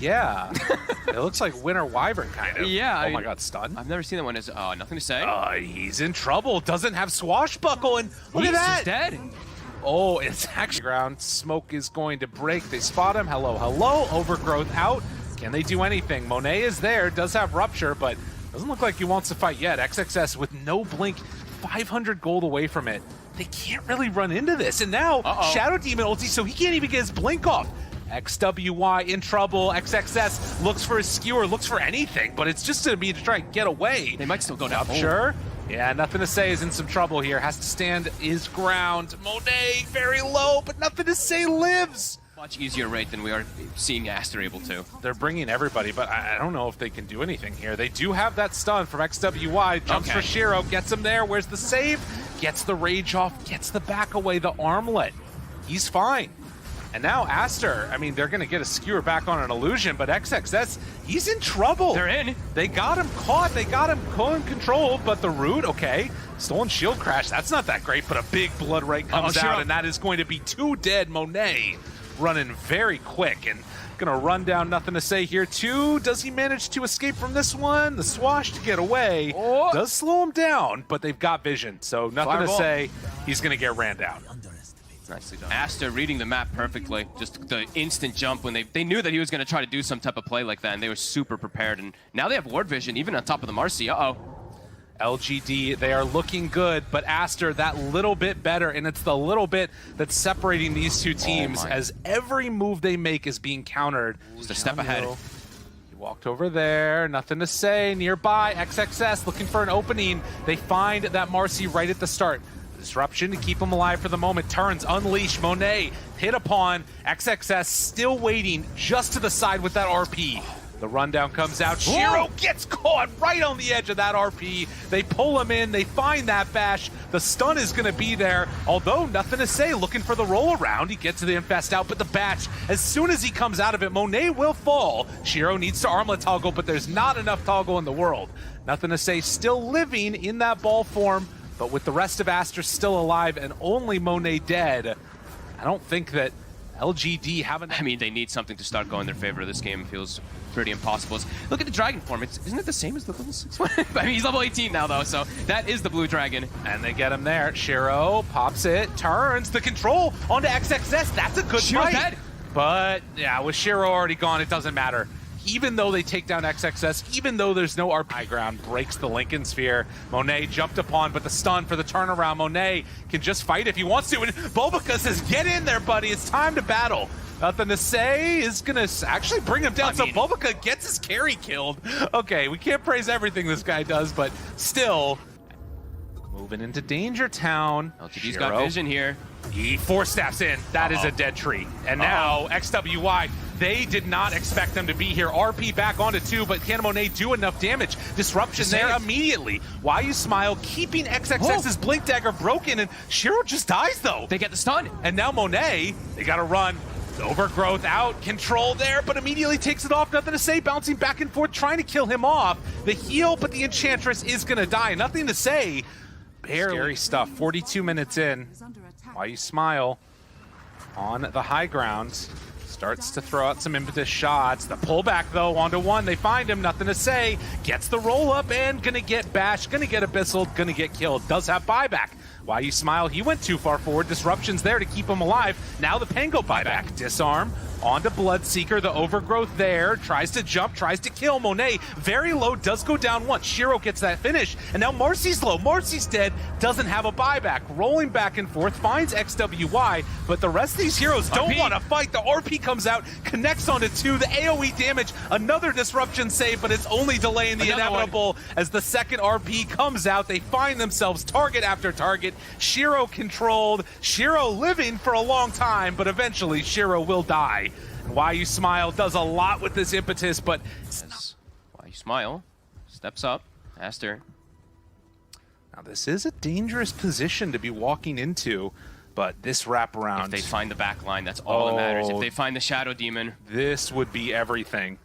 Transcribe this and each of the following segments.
Yeah. It looks like Winter Wyvern, kind of. Yeah. Oh my god, stun. I've never seen that one. Is nothing to say. He's in trouble. Doesn't have swashbuckle, and look at that. He's dead. Oh, it's actually ground. Smoke is going to break. They spot him. Hello, hello. Overgrowth out. Can they do anything? Monet is there. Does have rupture, but doesn't look like he wants to fight yet. XXS with no blink, 500 gold away from it. They can't really run into this. And now Shadow Demon ulti, so he can't even get his blink off. XWY in trouble. XXS looks for his skewer, looks for anything, but it's just going to be to try and get away. They might still go down. Sure. Yeah, nothing to say is in some trouble here. Has to stand his ground. Monet very low, but nothing to say lives. Much easier rate than we are seeing Aster able to. They're bringing everybody, but I don't know if they can do anything here. They do have that stun from XWY. Jumps for Shiro, gets him there. Where's the save? Gets the rage off, gets the back away, the armlet. He's fine. And now Aster, I mean, they're going to get a skewer back on an illusion, but XXS, he's in trouble. They're in. They got him caught. They got him controlled, but the root, okay. Stolen shield crash, that's not that great, but a big blood right comes out, and that is going to be 2 dead. Monet running very quick and gonna run down. Nothing to say here. 2, does he manage to escape from this one? The swash to get away does slow him down, but they've got vision, so nothing to say. He's gonna get ran down. Nicely done. Aster reading the map perfectly. Just the instant jump when they knew that he was going to try to do some type of play like that, and they were super prepared. And now they have ward vision, even on top of the Marcy. LGD, they are looking good, but Aster that little bit better, and it's the little bit that's separating these two teams as every move they make is being countered. Just a step ahead. He walked over there, nothing to say. Nearby, XXS looking for an opening. They find that Marcy right at the start. Disruption to keep him alive for the moment. Turns, unleash, Monet hit upon. XXS still waiting just to the side with that RP. The rundown comes out. Shiro gets caught right on the edge of that RP. They pull him in. They find that bash. The stun is going to be there. Although nothing to say. Looking for the roll around. He gets to the infest out, but the bash, as soon as he comes out of it, Monet will fall. Shiro needs to armlet toggle, but there's not enough toggle in the world. Nothing to say. Still living in that ball form. But with the rest of Aster still alive and only Monet dead, I don't think that LGD haven't... I mean, they need something to start going in their favor. This game feels pretty impossible. Look at the dragon form. Isn't it the same as the level 6 one? I mean, he's level 18 now, though, so that is the blue dragon. And they get him there. Shiro pops it, turns the control onto XXS. That's a good fight. Dead. But, yeah, with Shiro already gone, it doesn't matter. Even though they take down XXS, even though there's no RP, high ground breaks the Lincoln Sphere. Monet jumped upon, but the stun for the turnaround. Monet can just fight if he wants to. And Bulbaka says, get in there, buddy. It's time to battle. Nothing to say is going to actually bring him down. So Bulbaka gets his carry killed. Okay, we can't praise everything this guy does, but still. Moving into Danger Town. LGD's got vision here. He 4-steps in. That is a dead tree. And now XWY, they did not expect them to be here. RP back onto 2, but can Monet do enough damage? Disruption there immediately. Why you smile, keeping XXS's Blink Dagger broken, and Shiro just dies though. They get the stun. And now Monet, they gotta run. Overgrowth out, control there, but immediately takes it off. Nothing to say, bouncing back and forth, trying to kill him off. The heal, but the Enchantress is gonna die. Nothing to say. Barely. Scary stuff. 42 minutes in. Why you smile on the high ground. Starts to throw out some impetus shots. The pullback though, onto 1. They find him, nothing to say. Gets the roll up and gonna get bashed, gonna get abyssal, gonna get killed. Does have buyback. Why you smile, he went too far forward. Disruption's there to keep him alive. Now the Pango buyback. Disarm. Onto Bloodseeker, the overgrowth there. Tries to jump, tries to kill Monet. Very low, does go down once. Shiro gets that finish. And now Marcy's low. Marcy's dead, doesn't have a buyback. Rolling back and forth, finds XWY. But the rest of these heroes don't want to fight. The RP comes out, connects onto 2. The AoE damage, another disruption save, but it's only delaying the inevitable as the second RP comes out. They find themselves target after target. Shiro controlled. Shiro living for a long time, but eventually Shiro will die. Why You Smile does a lot with this impetus, but Why You Smile steps up. Aster. Now this is a dangerous position to be walking into, but this wraparound... If they find the back line, that's all that matters. If they find the Shadow Demon. This would be everything.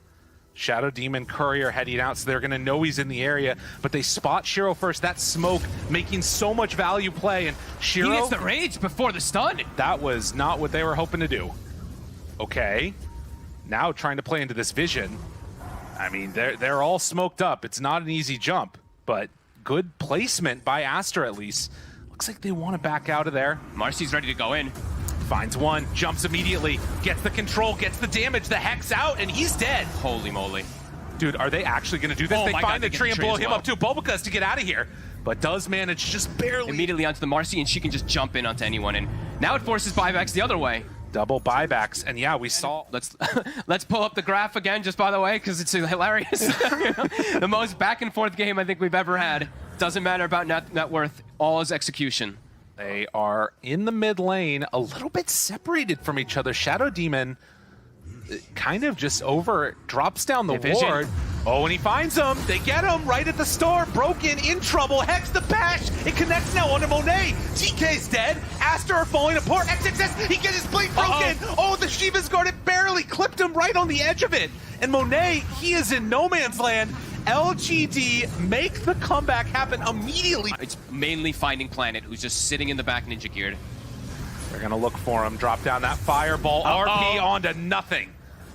Shadow Demon Courier heading out, so they're going to know he's in the area, but they spot Shiro first. That smoke making so much value play, and Shiro... He gets the rage before the stun. That was not what they were hoping to do. Okay. Now trying to play into this vision. I mean, they're all smoked up. It's not an easy jump, but good placement by Aster at least. Looks like they want to back out of there. Marcy's ready to go in. Finds one, jumps immediately, gets the control, gets the damage, the Hex out, and he's dead. Holy moly. Dude, are they actually going to do this? Oh They my find God, the they get tree the and tree blow as him well. up too. Bulbacus to get out of here, but does manage just barely. Immediately onto the Marcy, and she can just jump in onto anyone, and now it forces buybacks the other way. Double buybacks, and yeah, we saw. Let's pull up the graph again, just by the way, because it's hilarious. The most back and forth game I think we've ever had. Doesn't matter about net worth, all is execution. They are in the mid lane, a little bit separated from each other. Shadow Demon kind of just drops down the Division. ward. Oh, and he finds him. They get him right at the start. Broken, in trouble. Hex the bash. It connects now onto Monet. TK's dead. Aster are falling apart. XXS, he gets his blade broken. Oh, the Shiva's guard, it barely clipped him right on the edge of it. And Monet, he is in no man's land. LGD make the comeback happen immediately. It's mainly finding Planet, who's just sitting in the back ninja geared. They're going to look for him. Drop down that fireball. RP onto nothing.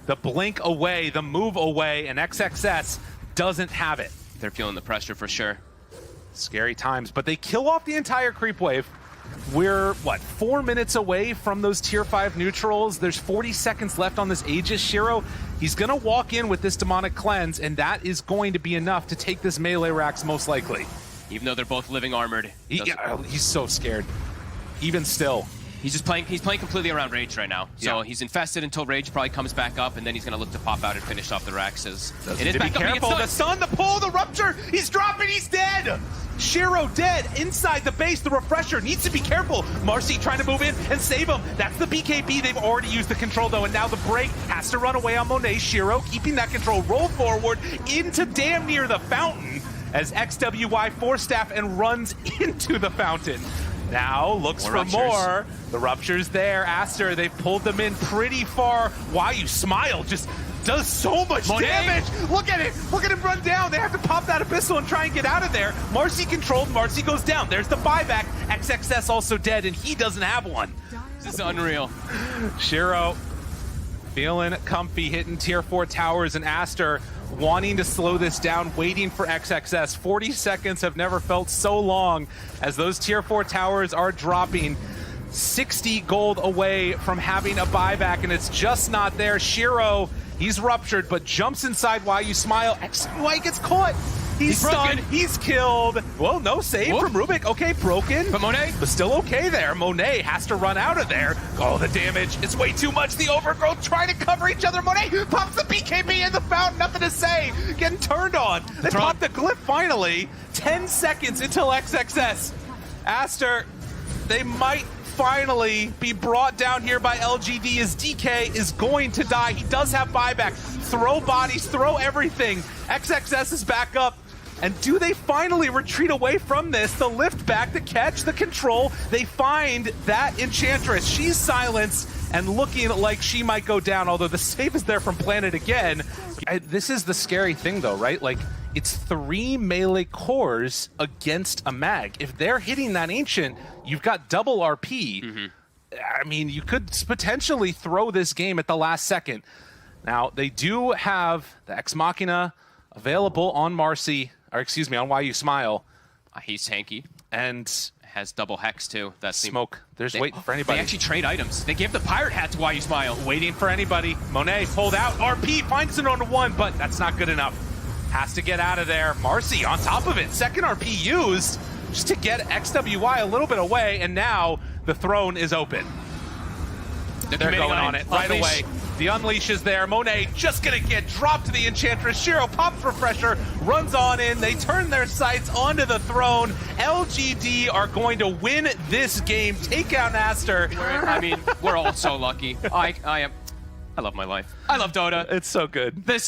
The blink away, the move away, and XXS doesn't have it. They're feeling the pressure for sure. Scary times, but they kill off the entire creep wave. We're, what, 4 minutes away from those tier 5 neutrals. There's 40 seconds left on this Aegis. Shiro, he's going to walk in with this demonic cleanse, and that is going to be enough to take this melee Rax most likely. Even though they're both living armored. He's so scared. Even still. He's playing completely around Rage right now. So he's infested until Rage probably comes back up, and then he's going to look to pop out and finish off the Raxes. It is back careful. The stun, the pull, the rupture. He's dropping. He's dead. Shiro dead inside the base. The refresher needs to be careful. Marcy trying to move in and save him. That's the BKB. They've already used the control though, and now the break has to run away on Monet. Shiro keeping that control. Roll forward into damn near the fountain as XWY force staff and runs into the fountain. Now looks for more. The rupture's there. Aster, they've pulled them in pretty far. Why you smile just does so much damage. Look at it. Look at him run down. They have to pop that abyssal and try and get out of there. Marcy controlled. Marcy goes down. There's the buyback. XXS also dead, and he doesn't have one. This is unreal. Shiro feeling comfy, hitting tier 4 towers, and Aster wanting to slow this down, waiting for XXS. 40 seconds have never felt so long as those tier 4 towers are dropping. 60 gold away from having a buyback, and it's just not there. Shiro, he's ruptured, but jumps inside while you smile. XY gets caught. He's stunned. Broken. He's killed. Well, no save from Rubik. Okay, broken. But Monet? But still okay there. Monet has to run out of there. Oh, the damage is way too much. The overgrowth trying to cover each other. Monet pops the BKB in the fountain. Nothing to say. Getting turned on. They pop the glyph finally. 10 seconds until XXS. Aster, they might finally be brought down here by LGD as DK is going to die. He does have buyback. Throw bodies, throw everything. XXS is back up. And do they finally retreat away from this? The lift back, the catch, the control. They find that Enchantress. She's silenced and looking like she might go down, although the save is there from Planet again. This is the scary thing though, right? Like, it's 3 melee cores against a mag. If they're hitting that Ancient, you've got double RP. I mean, you could potentially throw this game at the last second. Now, they do have the Ex Machina available on Marcy, or excuse me, on Why You Smile. He's tanky. And has double hex too. That's smoke. There's waiting for anybody. They actually trade items. They gave the pirate hat to Why You Smile. Waiting for anybody. Monet pulled out. RP finds it on 1, but that's not good enough. Has to get out of there. Marcy on top of it. Second RP used just to get XWY a little bit away, and now the throne is open. They're going on it right away. The unleash is there. Monet just gonna get dropped to the Enchantress. Shiro pops refresher, runs on in. They turn their sights onto the throne. LGD are going to win this game. Take out Aster. I mean, we're all so lucky. I love my life. I love Dota. It's so good. This